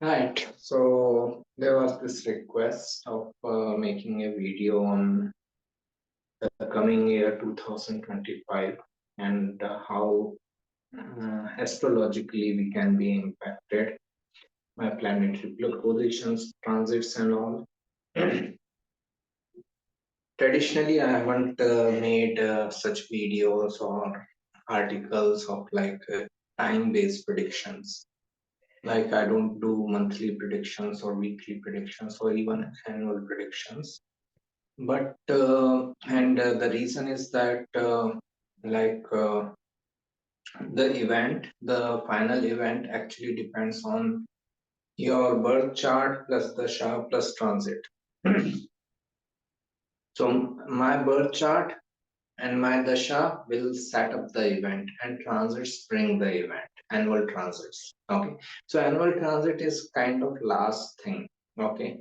Right. So there was this request of making a video on the coming year 2025 and how astrologically we can be impacted by planetary positions, transits, and all. Traditionally, I haven't made such videos or articles of time-based predictions. Like I don't do monthly predictions or weekly predictions or even annual predictions. But the reason is that like uh, the final event actually depends on your birth chart plus the Shah plus transit. So my birth chart and my dasha will set up the event and transits bring the event, annual transits. Okay, so annual transit is kind of last thing. Okay,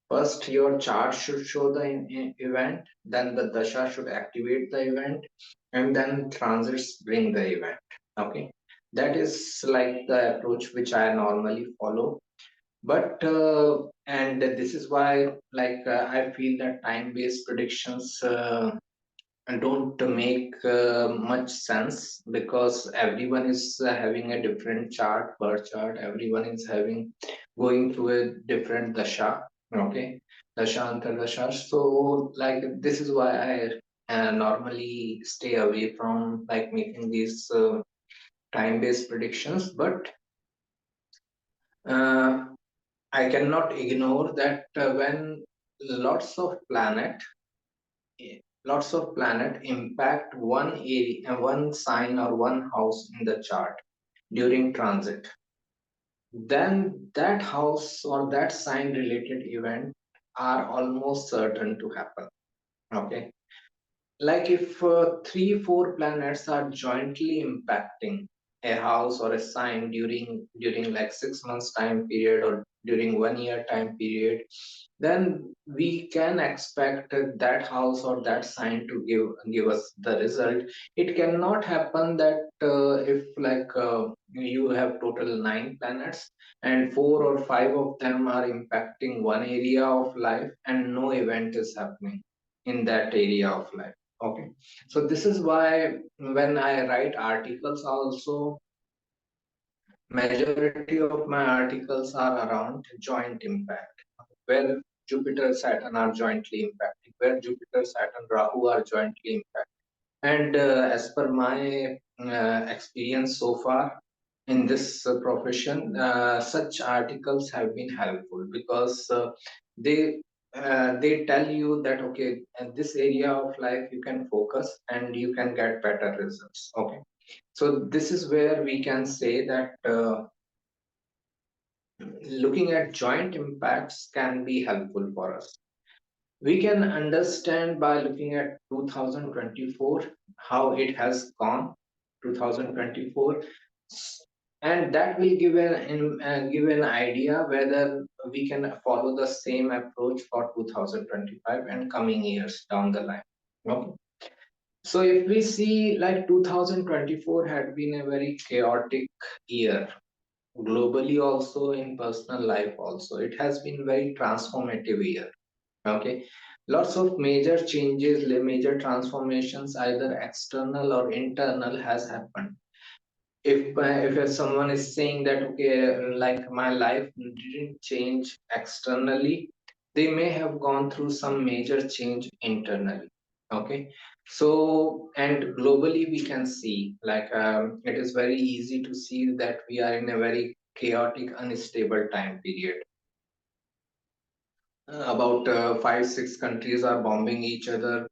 first your chart should show the event, then the dasha should activate the event, and then transits bring the event. Okay, that is like the approach which I normally follow. But and this is why I feel that time based predictions don't make much sense, because everyone is having a different chart, birth chart. Everyone is having going through a different dasha. Okay, dasha antardasha. So this is why I normally stay away from making these time based predictions. But uh, I cannot ignore that when lots of planet lots of planet impact one area, one sign or one house in the chart during transit, then that house or that sign related event are almost certain to happen. Okay, like if three four planets are jointly impacting a house or a sign during like 6 months time period or during 1 year time period, then we can expect that house or that sign to give us the result. It cannot happen that if you have total 9 planets and 4 or 5 of them are impacting one area of life and no event is happening in that area of life. Okay, so this is why when I write articles also, majority of my articles are around joint impact, where Jupiter, Saturn are jointly impacting, where Jupiter, Saturn, Rahu are jointly impacting. And as per my experience so far in this profession, such articles have been helpful because they they tell you that okay, in this area of life you can focus and you can get better results. Okay, so this is where we can say that looking at joint impacts can be helpful for us. We can understand by looking at 2024 how it has gone 2024, and that will give an idea whether we can follow the same approach for 2025 and coming years down the line. Okay, so if we see, like, 2024 had been a very chaotic year, globally also, in personal life also. It has been very transformative year. Okay, lots of major changes, major transformations, either external or internal, has happened. If someone is saying that okay, like my life didn't change externally, they may have gone through some major change internally. Okay, so and globally we can see, it is very easy to see that we are in a very chaotic, unstable time period. About 5 6 countries are bombing each other.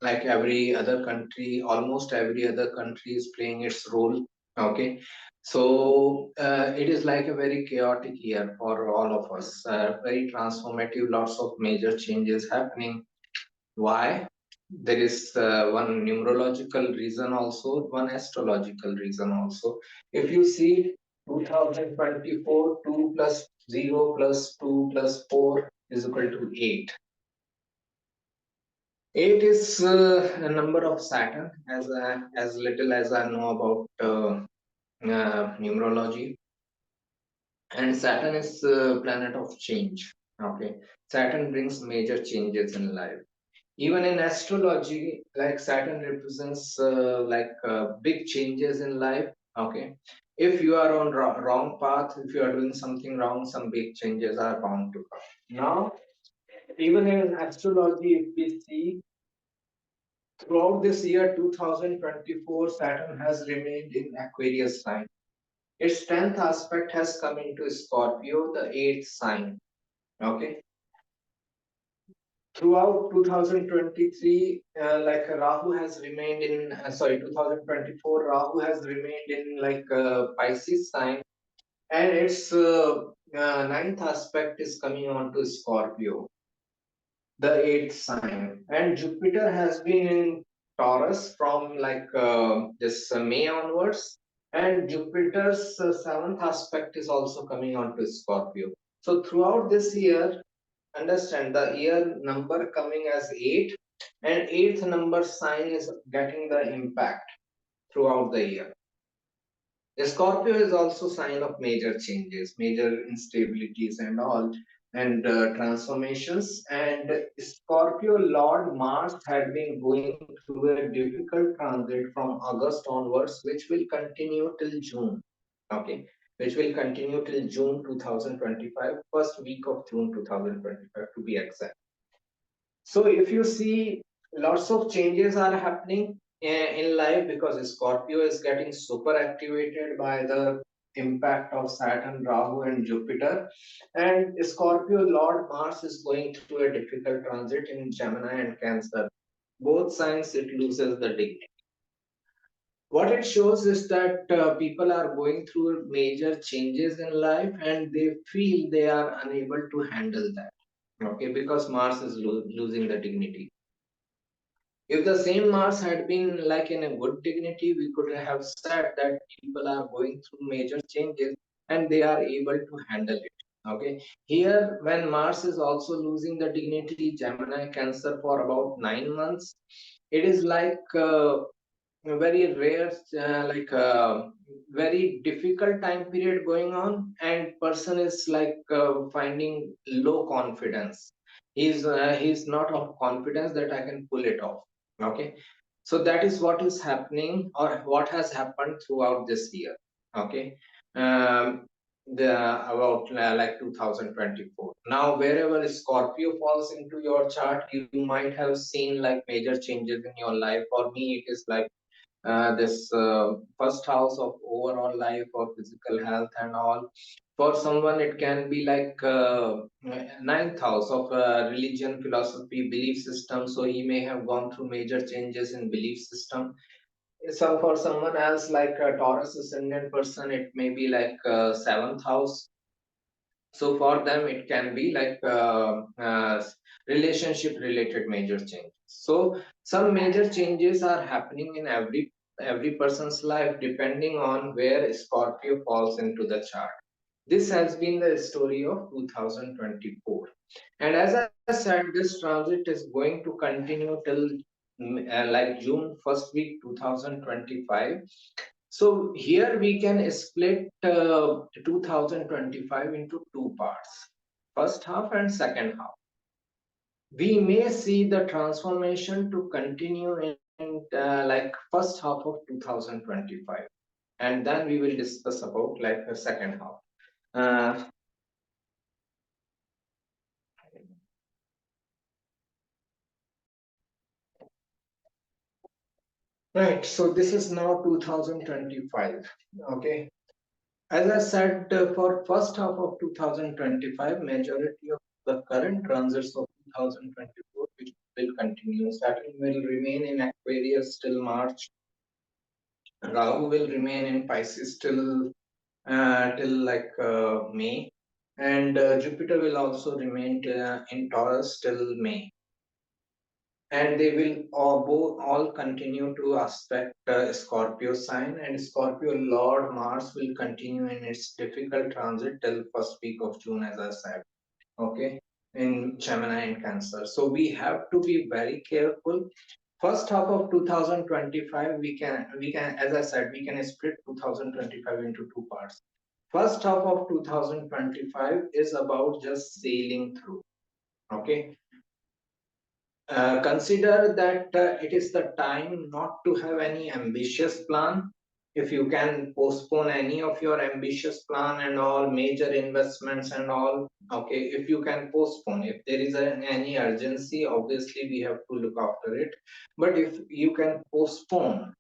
Like every other country, almost every other country is playing its role. Okay, so it is like a very chaotic year for all of us, very transformative, lots of major changes happening. Why? There is one numerological reason also, one astrological reason also. If you see 2024, 2 plus 0 plus 2 plus 4 is equal to 8. 8 is a number of Saturn, as little as I know about numerology. and Saturn is planet of change. Okay, Saturn brings major changes in life. Even in astrology, like Saturn represents big changes in life. Okay, if you are on wrong path, if you are doing something wrong, some big changes are bound to come. Now, even in astrology, if we see throughout this year 2024, Saturn has remained in Aquarius sign. Its 10th aspect has come into Scorpio, the eighth sign. Okay, throughout 2023, Rahu has remained in 2024, Rahu has remained in Pisces sign, and its ninth aspect is coming on to Scorpio, the eighth sign. And Jupiter has been in Taurus from this May onwards, and Jupiter's seventh aspect is also coming on to Scorpio. So throughout this year, understand the year number coming as 8, and eighth number sign is getting the impact throughout the year. Scorpio is also sign of major changes, major instabilities and all, and transformations. And Scorpio Lord Mars had been going through a difficult transit from August onwards, which will continue till June. Okay, which will continue till June 2025, first week of June 2025 to be exact. So if you see, lots of changes are happening in life because Scorpio is getting super activated by the impact of Saturn, Rahu, and Jupiter. And Scorpio Lord Mars is going through a difficult transit in Gemini and Cancer. Both signs it loses the dignity. What it shows is that people are going through major changes in life and they feel they are unable to handle that. Okay, because Mars is losing the dignity. If the same Mars had been like in a good dignity, we could have said that people are going through major changes and they are able to handle it. Okay. Here, when Mars is also losing the dignity, Gemini, Cancer for about 9 months, it is a very rare, very difficult time period going on, and person is finding low confidence. He's not of confidence that I can pull it off. Okay, so that is what is happening or what has happened throughout this year. Okay, um, the about 2024. Now, wherever Scorpio falls into your chart, you might have seen like major changes in your life. For me, it is like this first house of overall life or physical health and all. For someone it can be ninth house of religion, philosophy, belief system, so he may have gone through major changes in belief system. So for someone else like a Taurus ascendant person, it may be seventh house, so for them, it can be relationship related major changes. So some major changes are happening in every person's life depending on where Scorpio falls into the chart. This has been the story of 2024. And as I said, this transit is going to continue till June first week 2025. So here we can split 2025 into two parts, first half and second half. We may see the transformation to continue in first half of 2025, and then we will discuss about like the second half. Uh, right, so this is now 2025. Okay, as I said, for first half of 2025, majority of the current transits of 2024 which will continue. Saturn will remain in Aquarius till March. Rahu will remain in Pisces till May, and Jupiter will also remain in Taurus till May. And they will all continue to aspect Scorpio sign, and Scorpio Lord Mars will continue in its difficult transit till first week of June, as I said. Okay, in Gemini and Cancer. So we have to be very careful. First half of 2025, we can, as I said, we can split 2025 into two parts. First half of 2025 is about just sailing through. Okay. Consider that it is the time not to have any ambitious plan. If you can postpone any of your ambitious plan and all major investments and all, okay, if you can postpone, if there is any urgency, obviously we have to look after it. But if you can postpone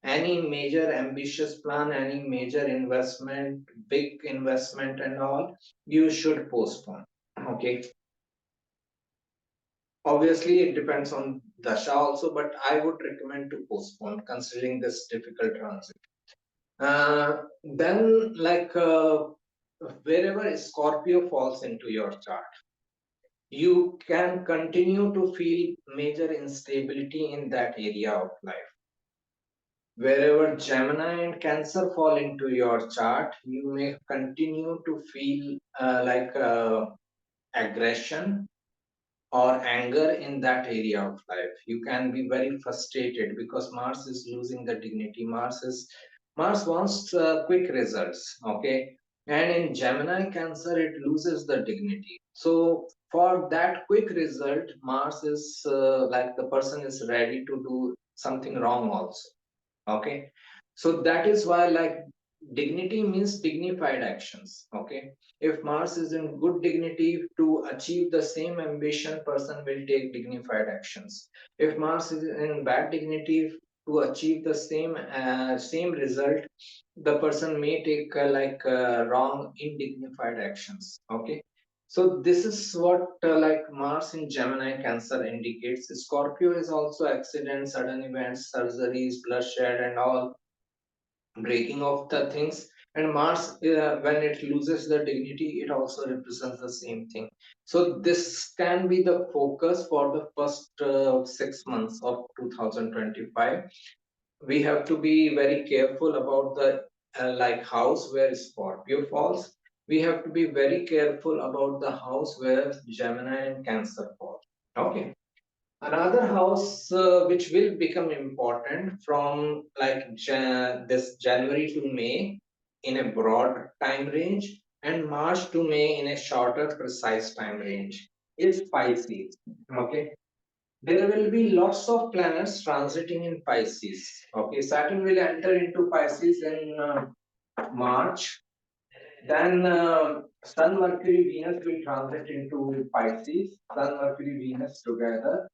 any major ambitious plan, any major investment, big investment and all, you should postpone. Okay. Obviously, it depends on dasha also, but I would recommend to postpone considering this difficult transit. Then, wherever Scorpio falls into your chart, you can continue to feel major instability in that area of life. Wherever Gemini and Cancer fall into your chart, you may continue to feel aggression or anger in that area of life. You can be very frustrated because Mars is losing the dignity. Mars wants quick results. Okay. And in Gemini Cancer, it loses the dignity. So for that quick result, Mars is like the person is ready to do something wrong also. Okay. So that is why, like, dignity means dignified actions. Okay. If Mars is in good dignity, to achieve the same ambition, person will take dignified actions. If Mars is in bad dignity, to achieve the same result, the person may take wrong indignified actions. Okay. So this is what Mars in Gemini Cancer indicates. Scorpio is also accidents, sudden events, surgeries, bloodshed and all, breaking of the things. And Mars, when it loses the dignity, it also represents the same thing. So this can be the focus for the first 6 months of 2025. We have to be very careful about the house where Scorpio falls. We have to be very careful about the house where Gemini and Cancer fall. Okay. Another house which will become important from this January to May in a broad time range, and March to May in a shorter, precise time range is Pisces. Okay. There will be lots of planets transiting in Pisces. Okay. Saturn will enter into Pisces in March. Then Sun, Mercury, Venus will transit into Pisces. Sun, Mercury, Venus together.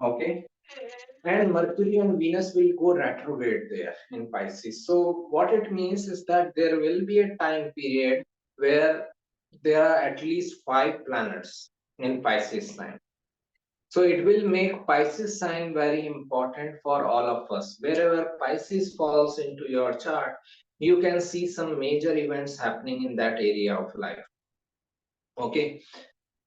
Okay. And Mercury and Venus will go retrograde there in Pisces. So what it means is that there will be a time period where there are at least 5 planets in Pisces sign. So it will make Pisces sign very important for all of us. Wherever Pisces falls into your chart, you can see some major events happening in that area of life. Okay.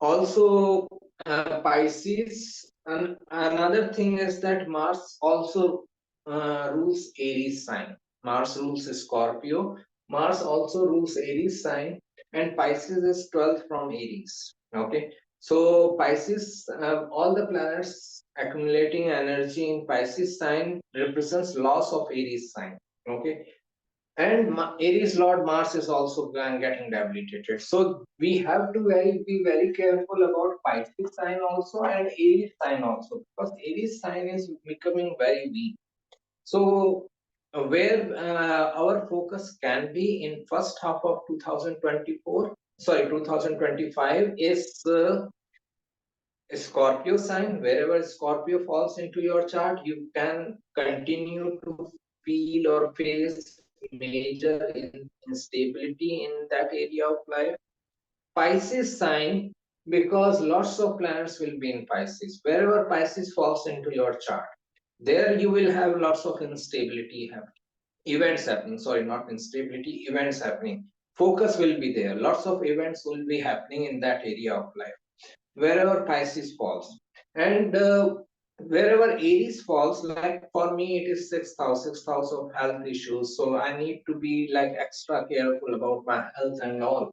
Also, Pisces, and another thing is that Mars also rules Aries sign. Mars rules Scorpio. Mars also rules Aries sign, and Pisces is 12th from Aries. Okay. So Pisces, all the planets accumulating energy in Pisces sign represents loss of Aries sign. Okay. And Aries Lord Mars is also getting debilitated. So we have to be very careful about Pisces sign also and Aries sign also, because Aries sign is becoming very weak. So where our focus can be in first half of 2025 is Scorpio sign. Wherever Scorpio falls into your chart, you can continue to feel or face major instability in that area of life. Pisces sign, because lots of planets will be in Pisces. Wherever Pisces falls into your chart, there you will have lots of instability happening. Events happening, sorry, not instability, events happening. Focus will be there. Lots of events will be happening in that area of life wherever Pisces falls. And wherever Aries falls, like for me, it is sixth house of health issues. So I need to be like extra careful about my health and all.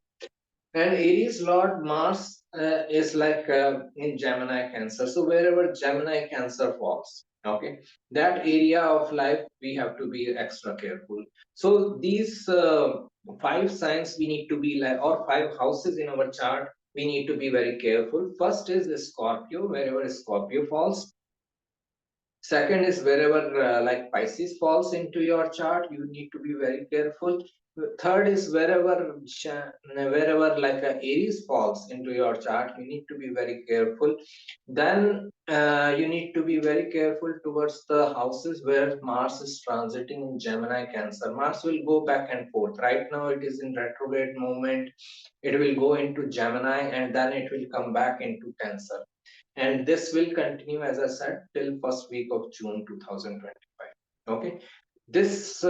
And Aries Lord Mars is in Gemini Cancer. So wherever Gemini Cancer falls, okay, that area of life we have to be extra careful. So these 5 signs we need to be like, or 5 houses in our chart, we need to be very careful. First is the Scorpio, wherever Scorpio falls. Second is wherever like Pisces falls into your chart, you need to be very careful. Third is wherever like Aries falls into your chart, you need to be very careful. Then you need to be very careful towards the houses where Mars is transiting in Gemini, Cancer. Mars will go back and forth. Right now it is in retrograde movement. It will go into Gemini and then it will come back into Cancer, and this will continue, as I said, till first week of June 2025. Okay, this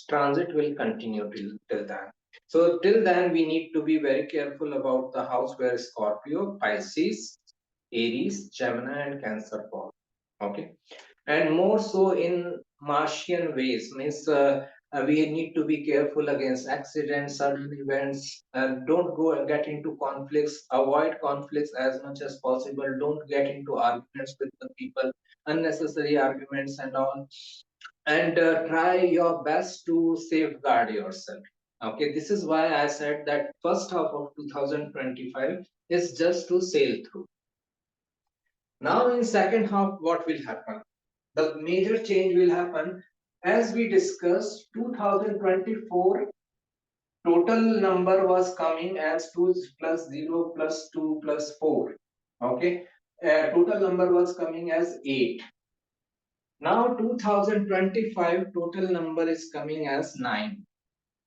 transit will continue till then. So till then, we need to be very careful about the house where Scorpio, Pisces, Aries, Gemini, and Cancer fall. Okay, and more so in Martian ways, means we need to be careful against accidents, sudden events. Don't go and get into conflicts. Avoid conflicts as much as possible. Don't get into arguments with the people, unnecessary arguments and all. And try your best to safeguard yourself. Okay, this is why I said that first half of 2025 is just to sail through. Now in second half, what will happen? The major change will happen. As we discussed, 2024 total number was coming as 2 plus 0 plus 2 plus 4. Okay, total number was coming as 8. Now 2025 total number is coming as 9.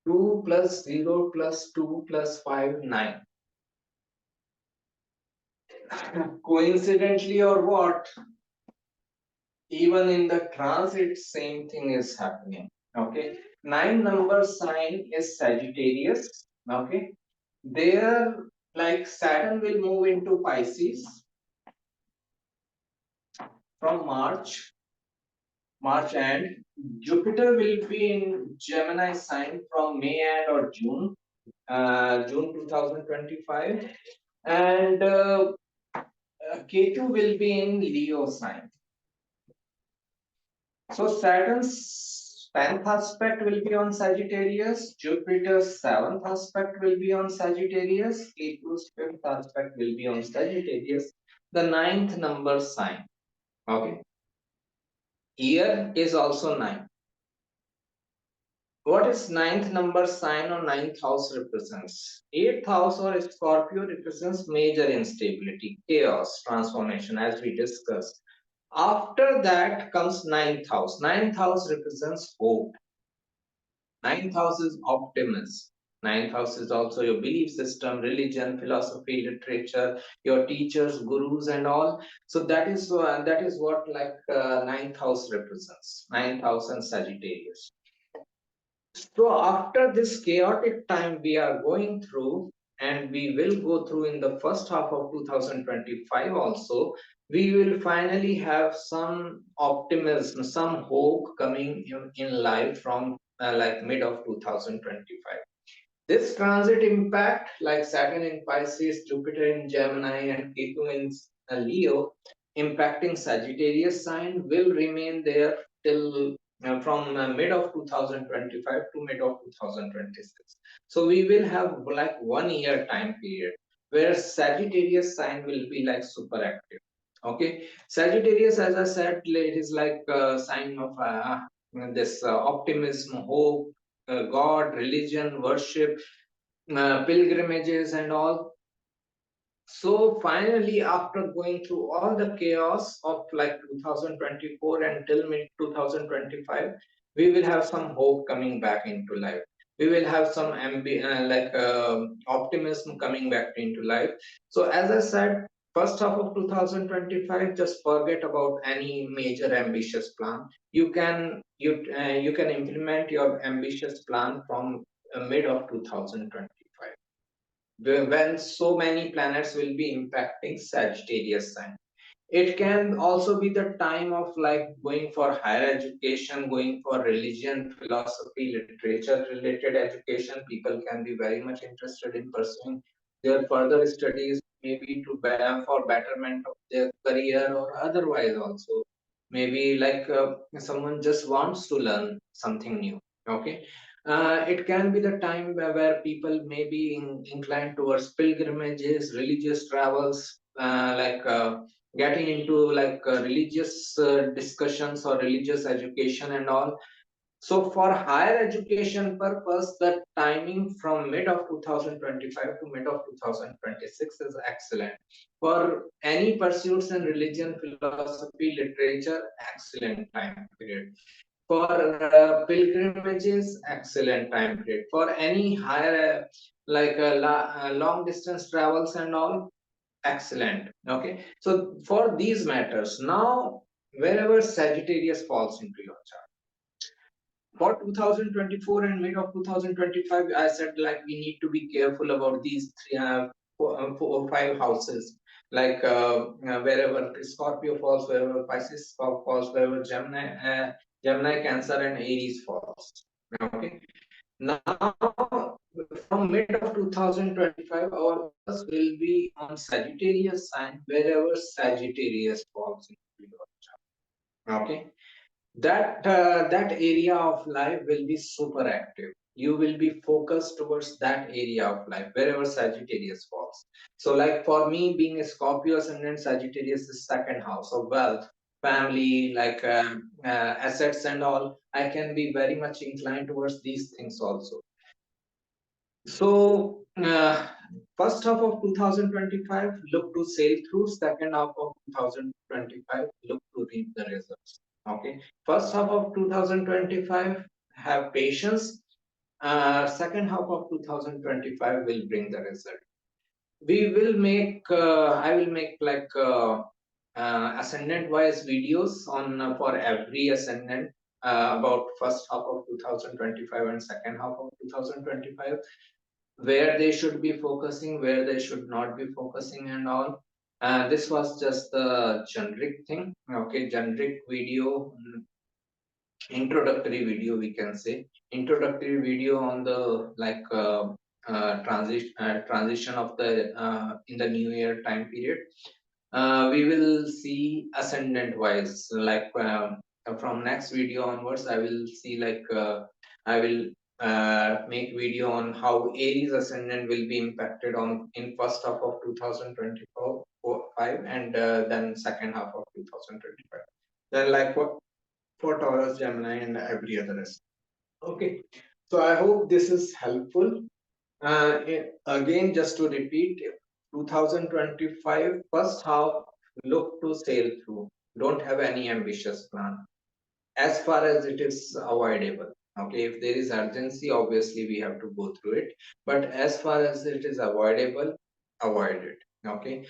2 plus 0 plus 2 plus 5, 9. Coincidentally or what? Even in the transit, same thing is happening. Okay, 9 number sign is Sagittarius. Okay, there, like Saturn will move into Pisces from March end. Jupiter will be in Gemini sign from May end or June, June 2025, and Ketu will be in Leo sign. So Saturn's 10th aspect will be on Sagittarius, Jupiter's 7th aspect will be on Sagittarius, Ketu's 5th aspect will be on Sagittarius, the 9th number sign. Okay. Year is also 9. What is 9th number sign or 9th house represents? 8th house or Scorpio represents major instability, chaos, transformation, as we discussed. After that comes 9th house. 9th house represents hope. 9th house is optimism. 9th house is also your belief system, religion, philosophy, literature, your teachers, gurus, and all. So that is what like 9th house represents. 9th house and Sagittarius. So after this chaotic time we are going through, and we will go through in the first half of 2025 also, we will finally have some optimism, some hope coming in life from like mid of 2025. This transit impact, like Saturn in Pisces, Jupiter in Gemini, and Ketu in Leo, impacting Sagittarius sign, will remain there till from mid of 2025 to mid of 2026. So we will have like 1 year time period where Sagittarius sign will be like super active. Okay, Sagittarius, as I said, it is like a sign of this optimism, hope, God, religion, worship, pilgrimages, and all. So finally, after going through all the chaos of like 2024 until mid 2025, we will have some hope coming back into life. We will have some optimism coming back into life. So as I said, first half of 2025, just forget about any major ambitious plan. You can implement your ambitious plan from mid of 2025, when so many planets will be impacting Sagittarius sign. It can also be the time of like going for higher education, going for religion, philosophy, literature related education. People can be very much interested in pursuing their further studies, maybe to for betterment of their career or otherwise also. Maybe like someone just wants to learn something new. Okay. It can be the time where people may be inclined towards pilgrimages, religious travels, getting into religious discussions or religious education and all. So for higher education purpose, the timing from mid of 2025 to mid of 2026 is excellent. For any pursuits in religion, philosophy, literature, excellent time period. For pilgrimages, excellent time period. For any higher long distance travels and all, excellent. Okay, so for these matters, now wherever Sagittarius falls into your chart for 2024 and mid of 2025, I said like we need to be careful about these three, four or five houses, wherever Scorpio falls, wherever Pisces falls, wherever Gemini, Cancer, and Aries falls. Okay, now from mid of 2025, our focus will be on Sagittarius sign, wherever Sagittarius falls into your chart. Okay, that area of life will be super active. You will be focused towards that area of life wherever Sagittarius falls. So like for me, being a Scorpio ascendant, Sagittarius is second house of wealth, family, assets and all. I can be very much inclined towards these things also. So first half of 2025, look to sail through. Second half of 2025, look to reap the results. Okay, first half of 2025, have patience. Second half of 2025 will bring the result. We will make, I will make ascendant-wise videos on for every ascendant about first half of 2025 and second half of 2025, where they should be focusing, where they should not be focusing and all. This was just the generic thing. Okay, generic video, introductory video, we can say. Introductory video on the transition of the in the new year time period. We will see ascendant wise, from next video onwards, I will see I will make video on how Aries ascendant will be impacted on in first half of 2024 5 and then second half of 2025. Then like for Taurus, Gemini, and every other ascendant. Okay, so I hope this is helpful. Again, just to repeat, 2025 first half, look to sail through. Don't have any ambitious plan as far as it is avoidable. Okay, if there is urgency, obviously we have to go through it. But as far as it is avoidable, avoid it. Okay,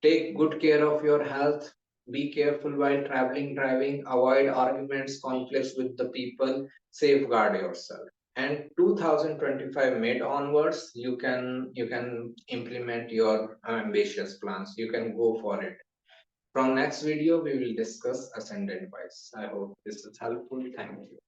take good care of your health. Be careful while traveling, driving. Avoid arguments, conflicts with the people. Safeguard yourself. And 2025 mid onwards, you can implement your ambitious plans. You can go for it. From next video, we will discuss ascendant wise. I hope this is helpful. Thank you.